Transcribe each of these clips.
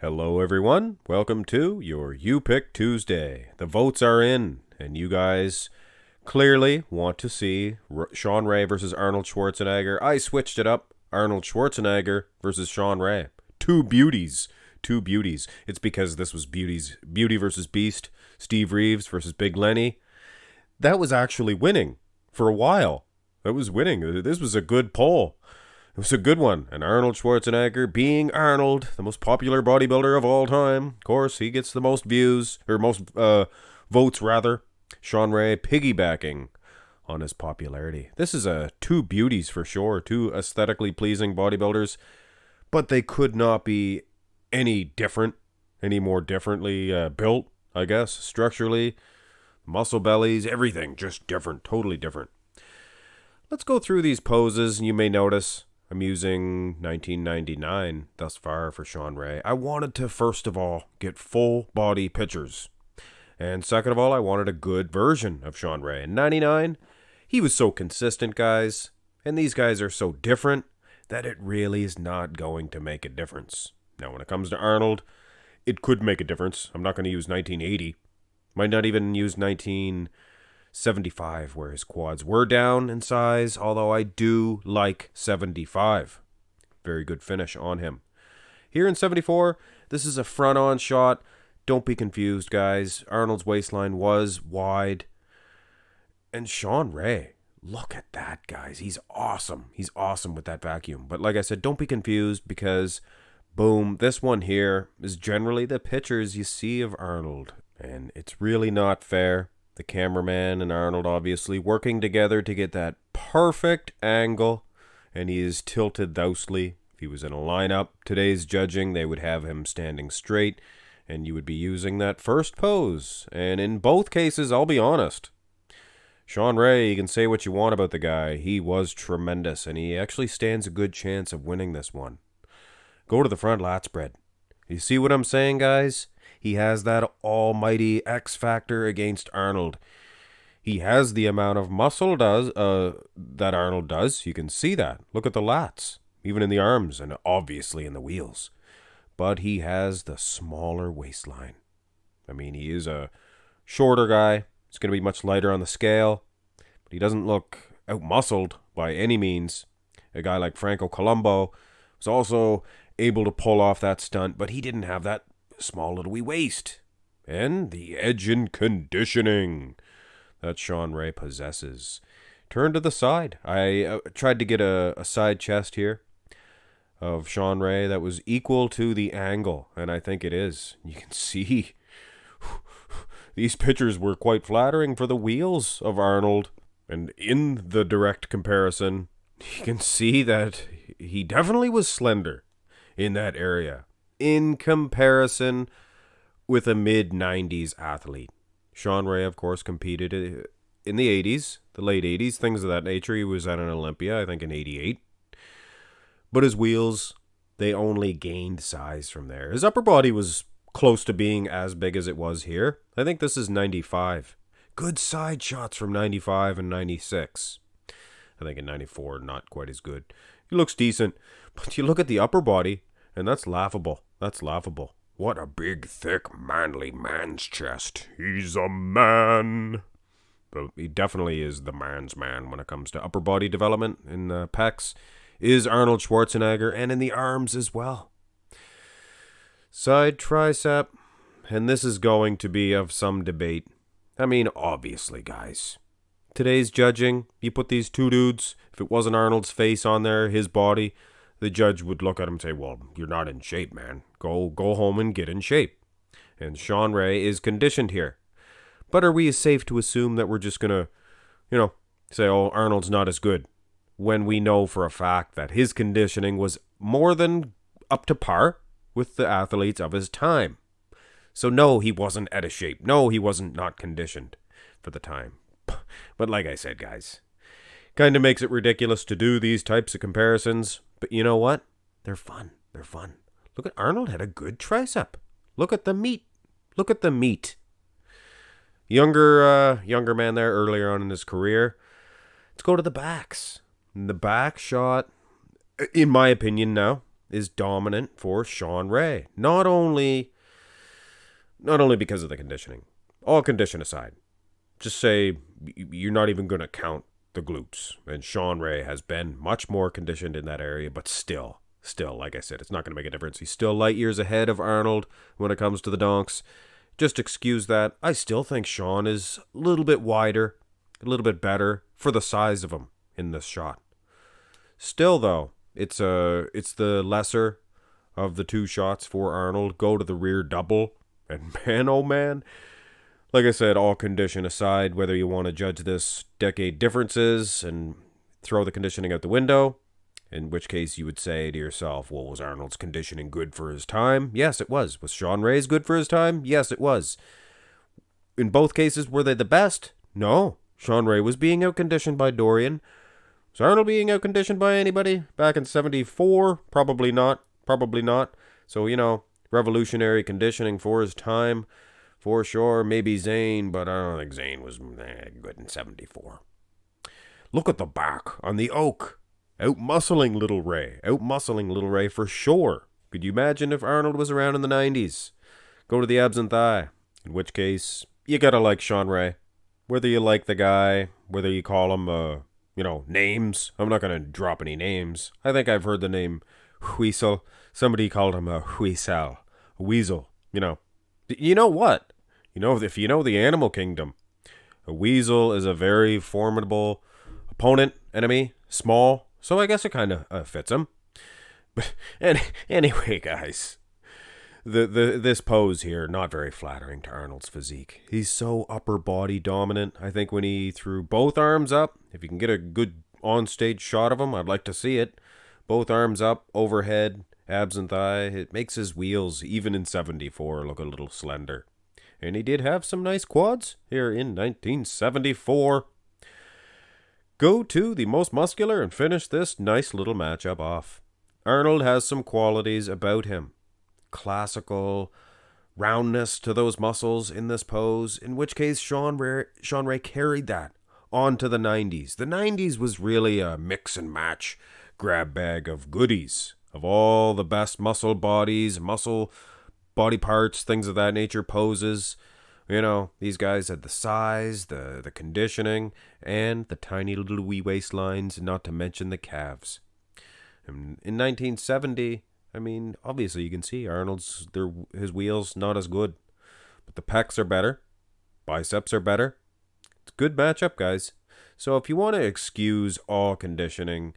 Hello, everyone. Welcome to your You Pick Tuesday. The votes are in, and you guys clearly want to see Shawn Ray versus Arnold Schwarzenegger. I switched it up. Arnold Schwarzenegger versus Shawn Ray. Two beauties. Two beauties. It's because this was Beauty versus Beast, Steve Reeves versus Big Lenny. That was actually winning for a while. That was winning. This was a good poll. It was a good one. And Arnold Schwarzenegger, being Arnold, the most popular bodybuilder of all time. Of course, he gets the most views, or most votes, rather. Shawn Ray piggybacking on his popularity. This is two beauties for sure. Two aesthetically pleasing bodybuilders. But they could not be any different, any more differently built, I guess, structurally. Muscle bellies, everything, just different, totally different. Let's go through these poses. You may notice I'm using 1999 thus far for Shawn Ray. I wanted to, first of all, get full body pictures. And second of all, I wanted a good version of Shawn Ray. In 99, he was so consistent, guys. And these guys are so different that it really is not going to make a difference. Now, when it comes to Arnold, it could make a difference. I'm not going to use 1980. Might not even use 1975, where his quads were down in size, although I do like 75. Very good finish on him. Here in 74, this is a front-on shot. Don't be confused, guys. Arnold's waistline was wide. And Shawn Ray, look at that, guys. He's awesome. He's awesome with that vacuum. But like I said, don't be confused because, boom, this one here is generally the pictures you see of Arnold. And it's really not fair. The cameraman and Arnold obviously working together to get that perfect angle. And he is tilted thousely. If he was in a lineup, today's judging, they would have him standing straight. And you would be using that first pose. And in both cases, I'll be honest. Shawn Ray, you can say what you want about the guy. He was tremendous. And he actually stands a good chance of winning this one. Go to the front lat spread. You see what I'm saying, guys? He has that almighty X factor against Arnold. He has the amount of muscle that Arnold does. You can see that. Look at the lats, even in the arms and obviously in the wheels. But he has the smaller waistline. I mean, he is a shorter guy. He's going to be much lighter on the scale. But he doesn't look out-muscled by any means. A guy like Franco Columbu was also able to pull off that stunt, but he didn't have that small little wee waist. And the edge and conditioning that Shawn Ray possesses. Turn to the side. I tried to get a side chest here of Shawn Ray that was equal to the angle, and I think it is. You can see these pictures were quite flattering for the wheels of Arnold. And in the direct comparison, you can see that he definitely was slender in that area in comparison with a mid-90s athlete. Shawn Ray, of course, competed in the 80s, the late 80s, things of that nature. He was at an Olympia, I think, in 88. But his wheels, they only gained size from there. His upper body was close to being as big as it was here. I think this is 95. Good side shots from 95 and 96. I think in 94, not quite as good. He looks decent, but you look at the upper body, and that's laughable. That's laughable. What a big, thick, manly man's chest. He's a man. But he definitely is the man's man when it comes to upper body development. In the pecs is Arnold Schwarzenegger, and in the arms as well. Side tricep, and this is going to be of some debate. I mean, obviously, guys. Today's judging, you put these two dudes, if it wasn't Arnold's face on there, his body, the judge would look at him and say, well, you're not in shape, man. Go home and get in shape. And Shawn Ray is conditioned here. But are we safe to assume that we're just going to, say, oh, Arnold's not as good, when we know for a fact that his conditioning was more than up to par with the athletes of his time? So no, he wasn't out of shape. No, he wasn't not conditioned for the time. But like I said, guys, kind of makes it ridiculous to do these types of comparisons. But you know what? They're fun. They're fun. Look at Arnold had a good tricep. Look at the meat. Look at the meat. Younger man there earlier on in his career. Let's go to the backs. The back shot, in my opinion now, is dominant for Shawn Ray. Not only because of the conditioning. All condition aside. Just say you're not even going to count the glutes. And Shawn Ray has been much more conditioned in that area, but still, like I said, it's not going to make a difference. He's still light years ahead of Arnold when it comes to the donks. Just excuse that. I still think Shawn is a little bit wider, a little bit better for the size of him in this shot. Still, though, it's the lesser of the two shots for Arnold. Go to the rear double, and man, oh man, like I said, all condition aside, whether you want to judge this decade differences and throw the conditioning out the window, in which case you would say to yourself, well, was Arnold's conditioning good for his time? Yes, it was. Was Shawn Ray's good for his time? Yes, it was. In both cases, were they the best? No. Shawn Ray was being outconditioned by Dorian. Was Arnold being outconditioned by anybody back in 74? Probably not. So, revolutionary conditioning for his time, for sure. Maybe Zane, but I don't think Zane was good in 74. Look at the back on the oak. Out-muscling Little Ray for sure. Could you imagine if Arnold was around in the 90s? Go to the abs and thigh. In which case, you gotta like Shawn Ray. Whether you like the guy, whether you call him, names. I'm not gonna drop any names. I think I've heard the name Weasel. Somebody called him a Weasel. A weasel, You know what? If you know the animal kingdom, a weasel is a very formidable opponent, enemy, small. So I guess it kind of fits him. But anyway, guys, this pose here, not very flattering to Arnold's physique. He's so upper body dominant. I think when he threw both arms up, if you can get a good on-stage shot of him, I'd like to see it. Both arms up, overhead, abs and thigh. It makes his wheels, even in 74, look a little slender. And he did have some nice quads here in 1974. Go to the most muscular and finish this nice little matchup off. Arnold has some qualities about him. Classical roundness to those muscles in this pose, in which case Shawn Ray carried that onto the 90s. The 90s was really a mix and match grab bag of goodies, of all the best muscle bodies, muscle body parts, things of that nature, poses. These guys had the size, the conditioning, and the tiny little wee waistlines, not to mention the calves. And in 1970, obviously you can see his wheels not as good. But the pecs are better. Biceps are better. It's a good matchup, guys. So if you want to excuse all conditioning,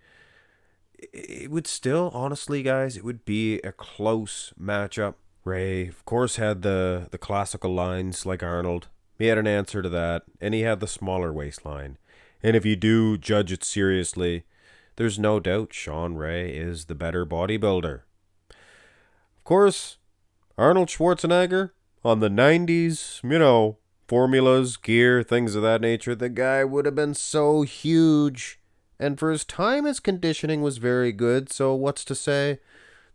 it would still, honestly, guys, it would be a close matchup. Ray, of course, had the classical lines like Arnold. He had an answer to that, and he had the smaller waistline. And if you do judge it seriously, there's no doubt Shawn Ray is the better bodybuilder. Of course, Arnold Schwarzenegger, on the 90s, formulas, gear, things of that nature, the guy would have been so huge. And for his time, his conditioning was very good, so what's to say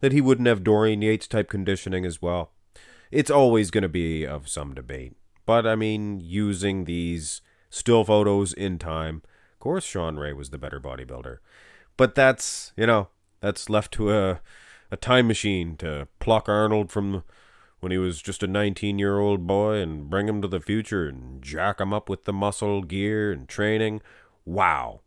that he wouldn't have Dorian Yates type conditioning as well? It's always going to be of some debate. But, using these still photos in time, of course Shawn Ray was the better bodybuilder. But that's left to a time machine to pluck Arnold from when he was just a 19-year-old boy and bring him to the future and jack him up with the muscle, gear, and training. Wow.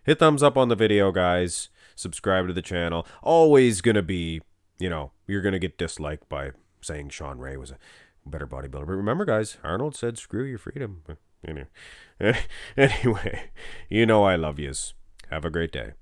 Hit thumbs up on the video, guys. Subscribe to the channel. Always going to be, you're going to get disliked by saying Shawn Ray was a better bodybuilder. But remember, guys, Arnold said, screw your freedom. Anyway, I love yous. Have a great day.